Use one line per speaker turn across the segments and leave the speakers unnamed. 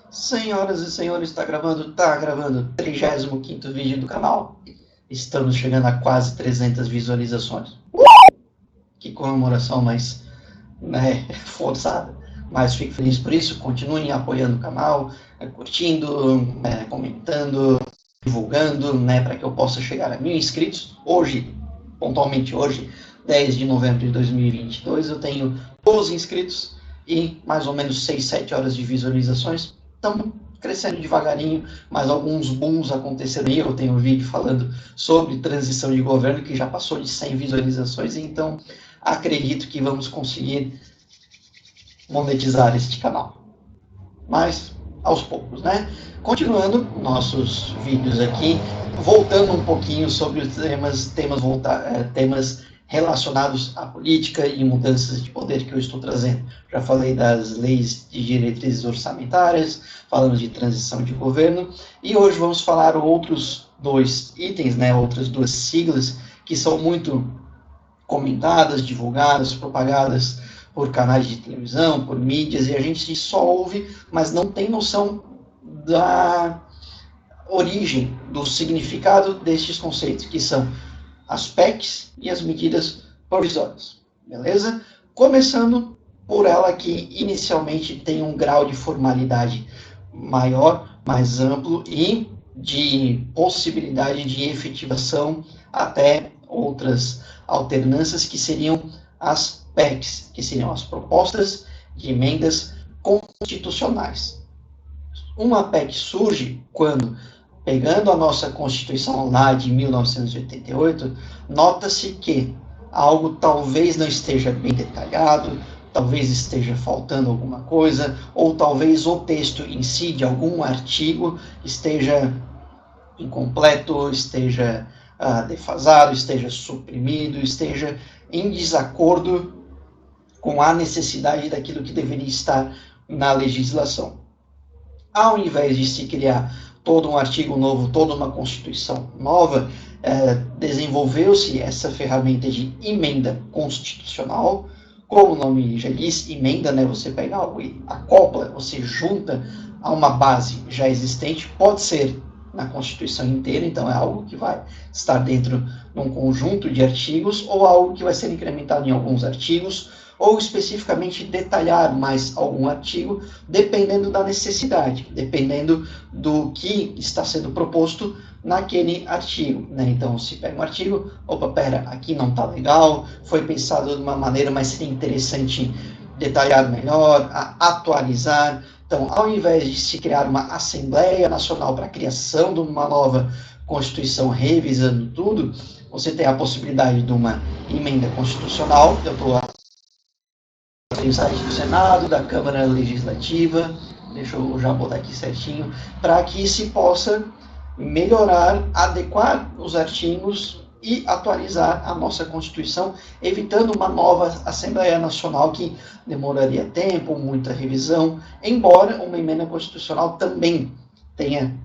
Senhoras e senhores, tá gravando o 35º vídeo do canal. Estamos chegando a quase 300 visualizações. Que comemoração mais, né, forçada. Mas fico feliz por isso. Continuem apoiando o canal, curtindo, comentando, divulgando, né, para que eu possa chegar a 1.000 inscritos. Hoje, pontualmente hoje, 10 de novembro de 2022, eu tenho 12 inscritos e mais ou menos 6, 7 horas de visualizações. Estamos crescendo devagarinho, mas alguns booms aconteceram aí. Eu tenho um vídeo falando sobre transição de governo que já passou de 100 visualizações, então acredito que vamos conseguir monetizar este canal. Mas aos poucos, né? Continuando nossos vídeos aqui, voltando um pouquinho sobre os temas relacionados à política e mudanças de poder que eu estou trazendo. Já falei das leis de diretrizes orçamentárias, falamos de transição de governo, e hoje vamos falar outros dois itens, né, outras duas siglas que são muito comentadas, divulgadas, propagadas por canais de televisão, por mídias, e a gente só ouve, mas não tem noção da origem, do significado destes conceitos, que são as PECs e as medidas provisórias, beleza? Começando por ela que inicialmente tem um grau de formalidade maior, mais amplo e de possibilidade de efetivação até outras alternâncias que seriam as PECs, que seriam as propostas de emendas constitucionais. Uma PEC surge quando, pegando a nossa Constituição lá de 1988, nota-se que algo talvez não esteja bem detalhado, talvez esteja faltando alguma coisa, ou talvez o texto em si de algum artigo esteja incompleto, esteja defasado, esteja suprimido, esteja em desacordo com a necessidade daquilo que deveria estar na legislação. Ao invés de se criar todo um artigo novo, toda uma Constituição nova, desenvolveu-se essa ferramenta de emenda constitucional. Como o nome já diz, emenda, né? Você pega algo e acopla, você junta a uma base já existente, pode ser na Constituição inteira, então é algo que vai estar dentro de um conjunto de artigos, ou algo que vai ser incrementado em alguns artigos, ou especificamente detalhar mais algum artigo, dependendo da necessidade, dependendo do que está sendo proposto naquele artigo, né? Então, se pega um artigo, opa, pera, aqui não está legal, foi pensado de uma maneira, mas seria interessante detalhar melhor, atualizar. Então, ao invés de se criar uma Assembleia Nacional para a criação de uma nova Constituição, revisando tudo, você tem a possibilidade de uma emenda constitucional. Eu estou no site do Senado, da Câmara Legislativa, deixa eu já botar aqui certinho, para que se possa melhorar, adequar os artigos e atualizar a nossa Constituição, evitando uma nova Assembleia Nacional que demoraria tempo, muita revisão, embora uma emenda constitucional também tenha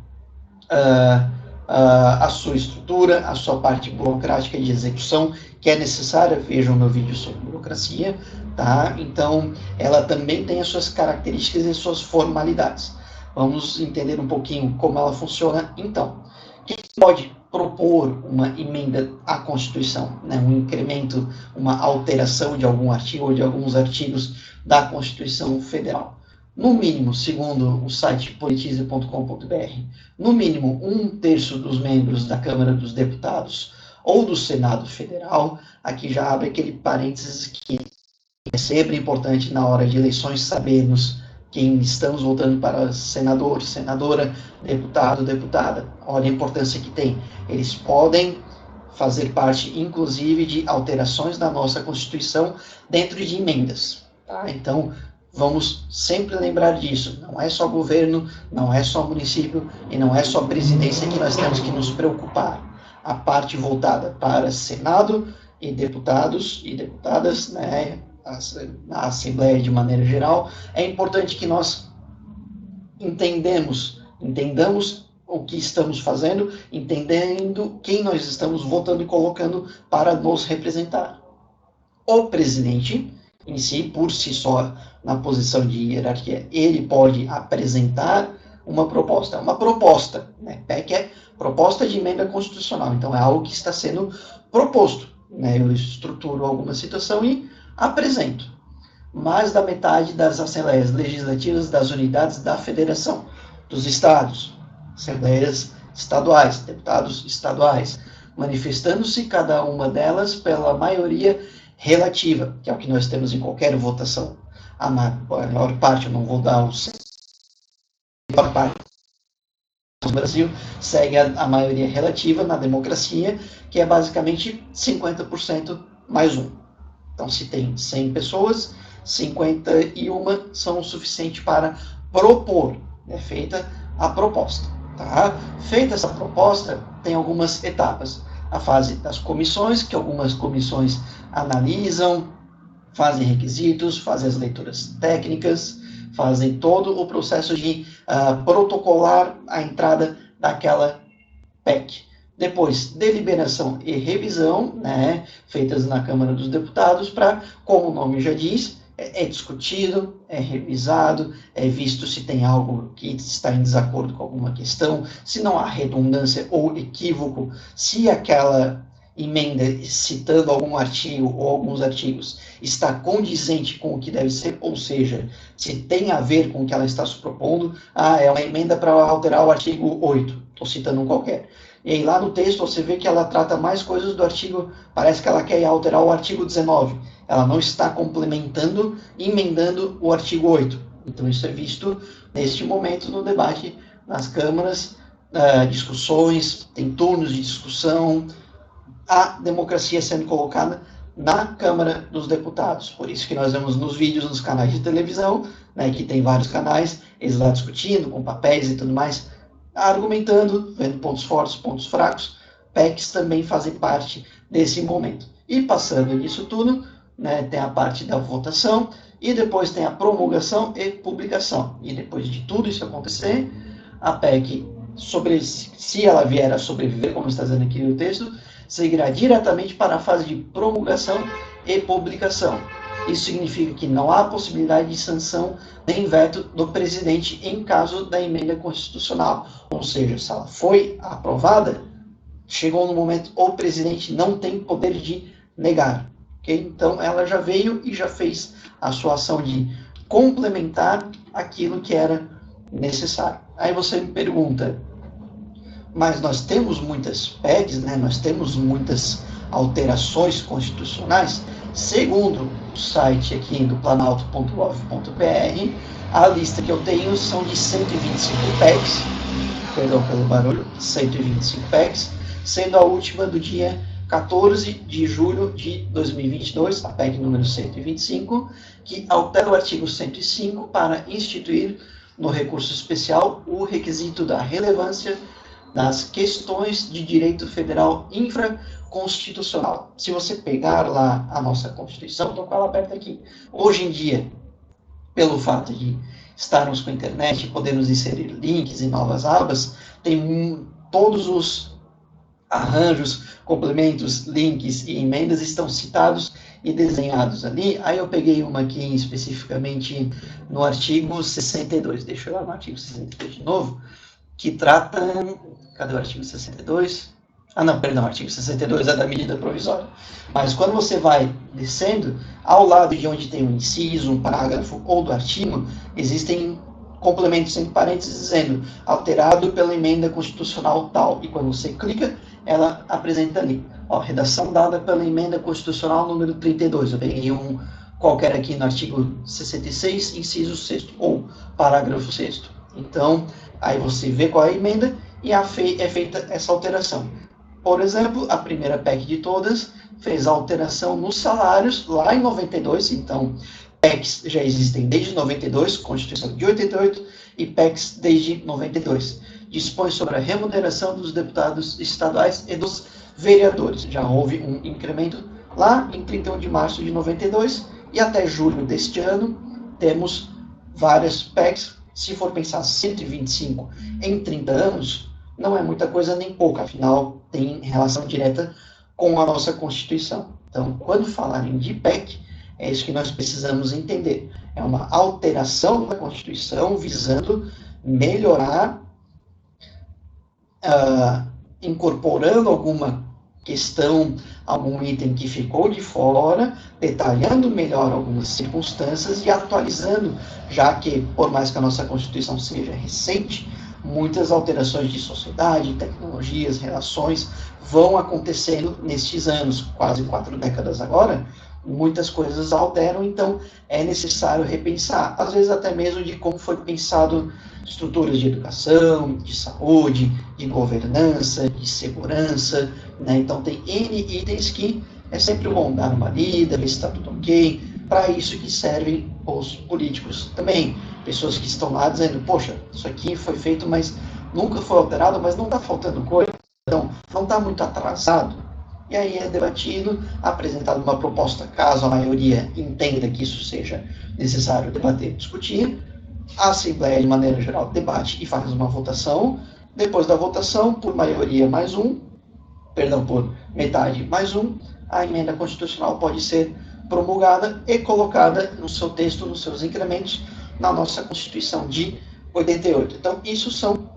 a sua estrutura, a sua parte burocrática de execução, que é necessária. Vejam meu vídeo sobre burocracia, tá? Então, ela também tem as suas características e suas formalidades. Vamos entender um pouquinho como ela funciona, então. Quem pode propor uma emenda à Constituição, né? Um incremento, uma alteração de algum artigo ou de alguns artigos da Constituição Federal? No mínimo, segundo o site politize.com.br, no mínimo 1/3 dos membros da Câmara dos Deputados ou do Senado Federal. Aqui já abre aquele parênteses que é sempre importante na hora de eleições sabermos quem estamos votando para senador, senadora, deputado, deputada. Olha a importância que tem. Eles podem fazer parte, inclusive, de alterações da nossa Constituição dentro de emendas. Tá? Então, vamos sempre lembrar disso. Não é só governo, não é só município e não é só presidência que nós temos que nos preocupar. A parte voltada para Senado e deputados e deputadas, né, na Assembleia de maneira geral, é importante que nós entendamos o que estamos fazendo, entendendo quem nós estamos votando e colocando para nos representar. O presidente, em si, por si só, na posição de hierarquia, ele pode apresentar uma proposta. Uma proposta, né? PEC é proposta de emenda constitucional, então é algo que está sendo proposto. Né? Eu estruturo alguma situação e apresento. Mais da metade das assembleias legislativas das unidades da federação, dos estados, assembleias estaduais, deputados estaduais, manifestando-se cada uma delas pela maioria relativa, que é o que nós temos em qualquer votação. A maior parte, eu não vou dar o maior parte do Brasil, segue a maioria relativa na democracia, que é basicamente 50% mais um. Então, se tem 100 pessoas, 51 são o suficiente para propor. É feita a proposta. Tá? Feita essa proposta, tem algumas etapas. A fase das comissões, que algumas comissões analisam, fazem requisitos, fazem as leituras técnicas, fazem todo o processo de protocolar a entrada daquela PEC. Depois, deliberação e revisão, né, feitas na Câmara dos Deputados, para, como o nome já diz, é discutido, é revisado, é visto se tem algo que está em desacordo com alguma questão, se não há redundância ou equívoco, se aquela emenda citando algum artigo ou alguns artigos está condizente com o que deve ser, ou seja, se tem a ver com o que ela está se propondo. É uma emenda para alterar o artigo 8, estou citando um qualquer. E aí lá no texto você vê que ela trata mais coisas do artigo, parece que ela quer alterar o artigo 19. Ela não está complementando, emendando o artigo 8. Então isso é visto neste momento no debate nas câmaras, discussões, tem turnos de discussão, a democracia sendo colocada na Câmara dos Deputados. Por isso que nós vemos nos vídeos, nos canais de televisão, né, que tem vários canais, eles lá discutindo, com papéis e tudo mais, argumentando, vendo pontos fortes, pontos fracos. PECs também fazem parte desse momento. E passando nisso tudo, né, tem a parte da votação, e depois tem a promulgação e publicação. E depois de tudo isso acontecer, a PEC, se ela vier a sobreviver, como está dizendo aqui no texto, seguirá diretamente para a fase de promulgação e publicação. Isso significa que não há possibilidade de sanção nem veto do presidente em caso da emenda constitucional. Ou seja, se ela foi aprovada, chegou no momento, o presidente não tem poder de negar. Okay? Então, ela já veio e já fez a sua ação de complementar aquilo que era necessário. Aí você me pergunta, mas nós temos muitas PECs, né? Nós temos muitas alterações constitucionais. Segundo o site aqui do planalto.gov.br, a lista que eu tenho são de 125 PECs, perdão pelo barulho, 125 PECs, sendo a última do dia 14 de julho de 2022, a PEC número 125, que altera o artigo 105 para instituir no recurso especial o requisito da relevância das questões de direito federal infraconstitucional. Se você pegar lá a nossa Constituição, estou com ela aberta aqui. Hoje em dia, pelo fato de estarmos com a internet e podermos inserir links em novas abas, tem todos os arranjos, complementos, links e emendas estão citados e desenhados ali. Aí eu peguei uma aqui especificamente no artigo 62. Deixa eu ir lá no artigo 62 de novo, que trata... Cadê o artigo 62? Não, perdão, o artigo 62 é da medida provisória. Mas quando você vai descendo, ao lado de onde tem um inciso, um parágrafo ou do artigo, existem complementos entre parênteses dizendo alterado pela emenda constitucional tal. E quando você clica, ela apresenta ali. Redação dada pela emenda constitucional número 32. Eu peguei um qualquer aqui no artigo 66, inciso 6º, ou parágrafo 6º. Então, aí você vê qual é a emenda e é feita essa alteração. Por exemplo, a primeira PEC de todas fez a alteração nos salários lá em 92, então PECs já existem desde 92, Constituição de 88, e PECs desde 92. Dispõe sobre a remuneração dos deputados estaduais e dos vereadores. Já houve um incremento lá em 31 de março de 92, e até julho deste ano temos várias PECs. Se for pensar 125 em 30 anos, não é muita coisa nem pouca, afinal tem relação direta com a nossa Constituição. Então, quando falarem de PEC, É isso que nós precisamos entender. É uma alteração da Constituição visando melhorar, incorporando alguma questão, algum item que ficou de fora, detalhando melhor algumas circunstâncias e atualizando, já que, por mais que a nossa Constituição seja recente, muitas alterações de sociedade, tecnologias, relações vão acontecendo nestes anos, quase 4 décadas agora, muitas coisas alteram, então é necessário repensar, às vezes até mesmo de como foi pensado estruturas de educação, de saúde, de governança, de segurança, né? Então tem N itens que é sempre bom dar uma lida, ver se está tudo ok, para isso que servem os políticos também, pessoas que estão lá dizendo, poxa, isso aqui foi feito, mas nunca foi alterado, mas não está faltando coisa, então não está muito atrasado. E aí é debatido, apresentado uma proposta, caso a maioria entenda que isso seja necessário debater, discutir, a Assembleia, de maneira geral, debate e faz uma votação. Depois da votação, por maioria mais um, por metade mais um, a emenda constitucional pode ser promulgada e colocada no seu texto, nos seus incrementos, na nossa Constituição de 88. Então, isso são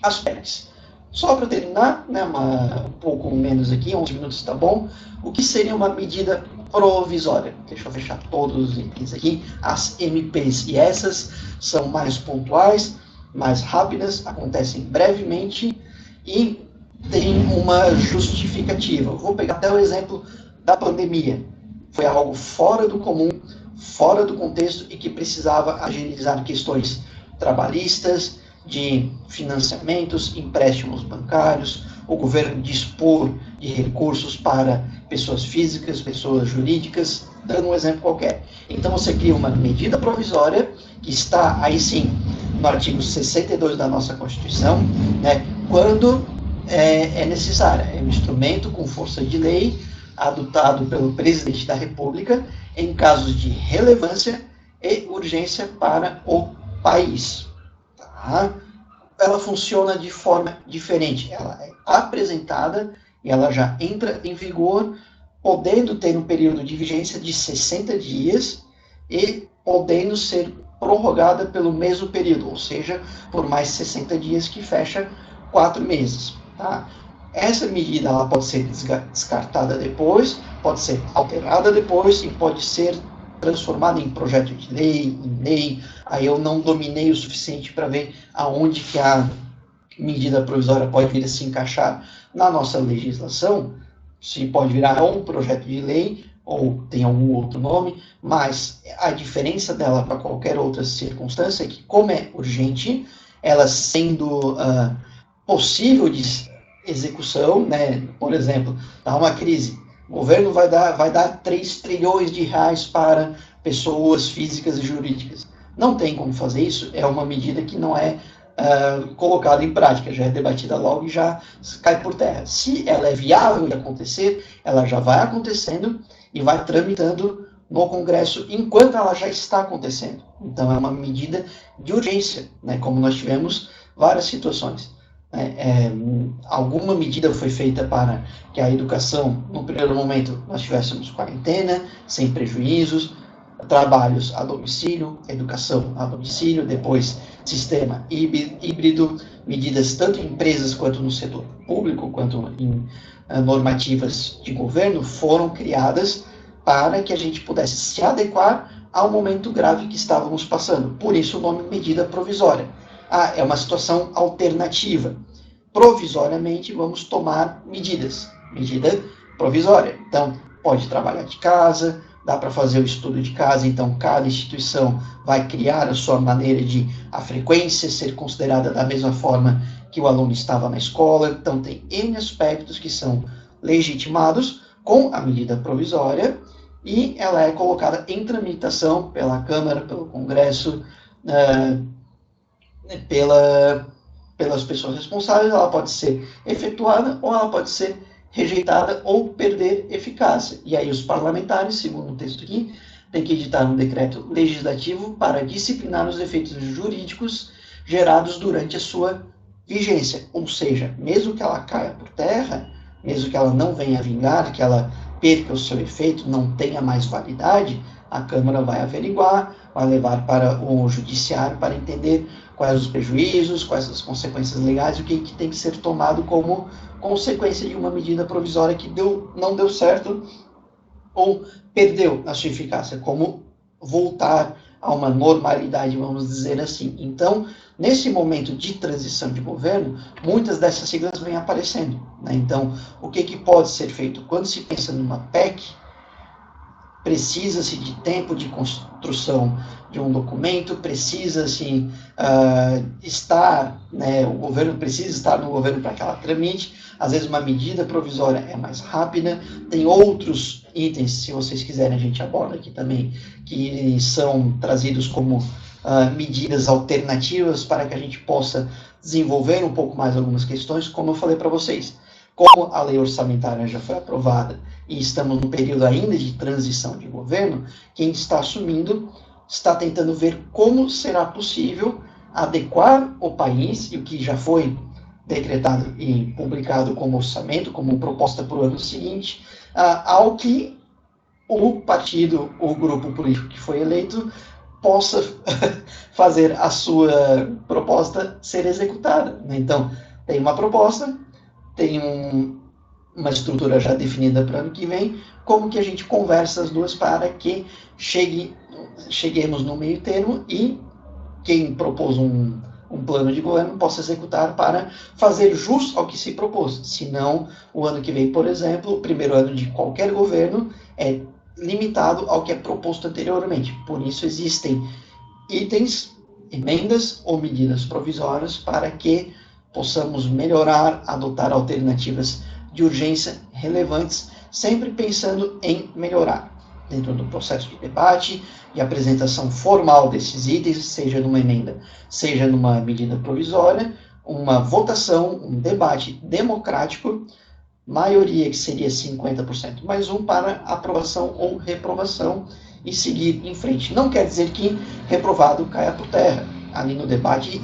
as PECs. Só para terminar, né, um pouco menos aqui, 11 minutos está bom, o que seria uma medida provisória? Deixa eu fechar todos os itens aqui, as MPs, e essas são mais pontuais, mais rápidas, acontecem brevemente e tem uma justificativa. Vou pegar até o exemplo da pandemia. Foi algo fora do comum, fora do contexto e que precisava agilizar questões trabalhistas, de financiamentos, empréstimos bancários, o governo dispor de recursos para pessoas físicas, pessoas jurídicas, dando um exemplo qualquer. Então você cria uma medida provisória que está aí sim no artigo 62 da nossa Constituição, né, quando é necessária, é um instrumento com força de lei adotado pelo presidente da República em casos de relevância e urgência para o país. Tá? Ela funciona de forma diferente. Ela é apresentada e ela já entra em vigor, podendo ter um período de vigência de 60 dias e podendo ser prorrogada pelo mesmo período, ou seja, por mais 60 dias, que fecha 4 meses. Tá? Essa medida ela pode ser descartada depois, pode ser alterada depois e pode ser transformada em projeto de lei, em lei. Aí eu não dominei o suficiente para ver aonde que a medida provisória pode vir a se encaixar na nossa legislação, se pode virar um projeto de lei ou tem algum outro nome, mas a diferença dela para qualquer outra circunstância é que, como é urgente, ela sendo possível de execução, né? Por exemplo, há uma crise, o governo vai dar 3 trilhões de reais para pessoas físicas e jurídicas. Não tem como fazer isso, é uma medida que não é colocada em prática, já é debatida logo e já cai por terra. Se ela é viável de acontecer, ela já vai acontecendo e vai tramitando no Congresso enquanto ela já está acontecendo. Então é uma medida de urgência, né, como nós tivemos várias situações. Alguma medida foi feita para que a educação, no primeiro momento, nós tivéssemos quarentena, sem prejuízos, trabalhos a domicílio, educação a domicílio, depois sistema híbrido, medidas tanto em empresas quanto no setor público, quanto em normativas de governo, foram criadas para que a gente pudesse se adequar ao momento grave que estávamos passando. Por isso o nome medida provisória. É uma situação alternativa. Provisoriamente vamos tomar medidas. Medida provisória. Então, pode trabalhar de casa, dá para fazer o estudo de casa, então cada instituição vai criar a sua maneira de a frequência ser considerada da mesma forma que o aluno estava na escola, então tem N aspectos que são legitimados com a medida provisória e ela é colocada em tramitação pela Câmara, pelo Congresso, pelas pessoas responsáveis. Ela pode ser efetuada ou ela pode ser rejeitada ou perder eficácia. E aí os parlamentares, segundo o texto aqui, têm que editar um decreto legislativo para disciplinar os efeitos jurídicos gerados durante a sua vigência. Ou seja, mesmo que ela caia por terra, mesmo que ela não venha a vingar, que ela perca o seu efeito, não tenha mais validade, a Câmara vai averiguar, vai levar para o Judiciário para entender quais os prejuízos, quais as consequências legais, o que tem que ser tomado como consequência de uma medida provisória que não deu certo ou perdeu a sua eficácia, como voltar a uma normalidade, vamos dizer assim. Então, nesse momento de transição de governo, muitas dessas siglas vêm aparecendo, né? Então, o que pode ser feito? Quando se pensa numa PEC, precisa-se de tempo de construção de um documento, precisa-se estar, né, o governo precisa estar no governo para que ela tramite, às vezes uma medida provisória é mais rápida, tem outros itens, se vocês quiserem a gente aborda aqui também, que são trazidos como medidas alternativas para que a gente possa desenvolver um pouco mais algumas questões, como eu falei para vocês. Como a lei orçamentária já foi aprovada e estamos no período ainda de transição de governo, quem está assumindo está tentando ver como será possível adequar o país, e o que já foi decretado e publicado como orçamento, como proposta para o ano seguinte, ao que o partido, o grupo político que foi eleito, possa fazer a sua proposta ser executada. Então, tem uma proposta, tem uma estrutura já definida para o ano que vem, como que a gente conversa as duas para que cheguemos no meio termo e quem propôs um plano de governo possa executar para fazer jus ao que se propôs. Senão, o ano que vem, por exemplo, o primeiro ano de qualquer governo é limitado ao que é proposto anteriormente. Por isso existem itens, emendas ou medidas provisórias para que possamos melhorar, adotar alternativas de urgência relevantes, sempre pensando em melhorar. Dentro do processo de debate e apresentação formal desses itens, seja numa emenda, seja numa medida provisória, uma votação, um debate democrático, maioria que seria 50% mais um para aprovação ou reprovação e seguir em frente. Não quer dizer que reprovado caia por terra. Ali no debate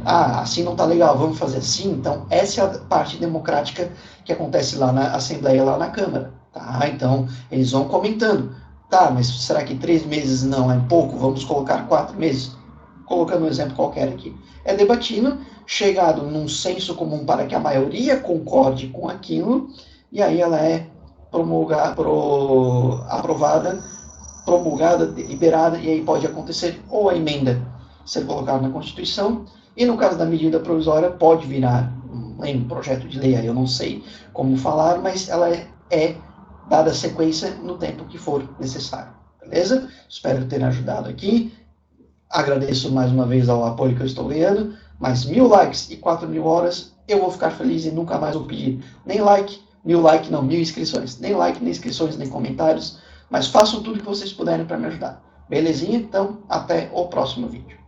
assim não está legal, vamos fazer assim. Então, essa é a parte democrática que acontece lá na Assembleia, lá na Câmara. Tá? Então, eles vão comentando. Tá, mas será que 3 meses não é pouco? Vamos colocar 4 meses? Colocando um exemplo qualquer aqui. É debatido, chegado num senso comum para que a maioria concorde com aquilo, e aí ela é aprovada, promulgada, deliberada, e aí pode acontecer ou a emenda ser colocada na Constituição, e no caso da medida provisória pode virar um projeto de lei, aí eu não sei como falar, mas ela é dada sequência no tempo que for necessário. Beleza? Espero ter ajudado aqui. Agradeço mais uma vez ao apoio que eu estou ganhando, mas 1000 likes e 4.000 horas, eu vou ficar feliz e nunca mais vou pedir nem like, 1000 inscrições, nem like, nem inscrições, nem comentários, mas façam tudo que vocês puderem para me ajudar. Belezinha? Então, até o próximo vídeo.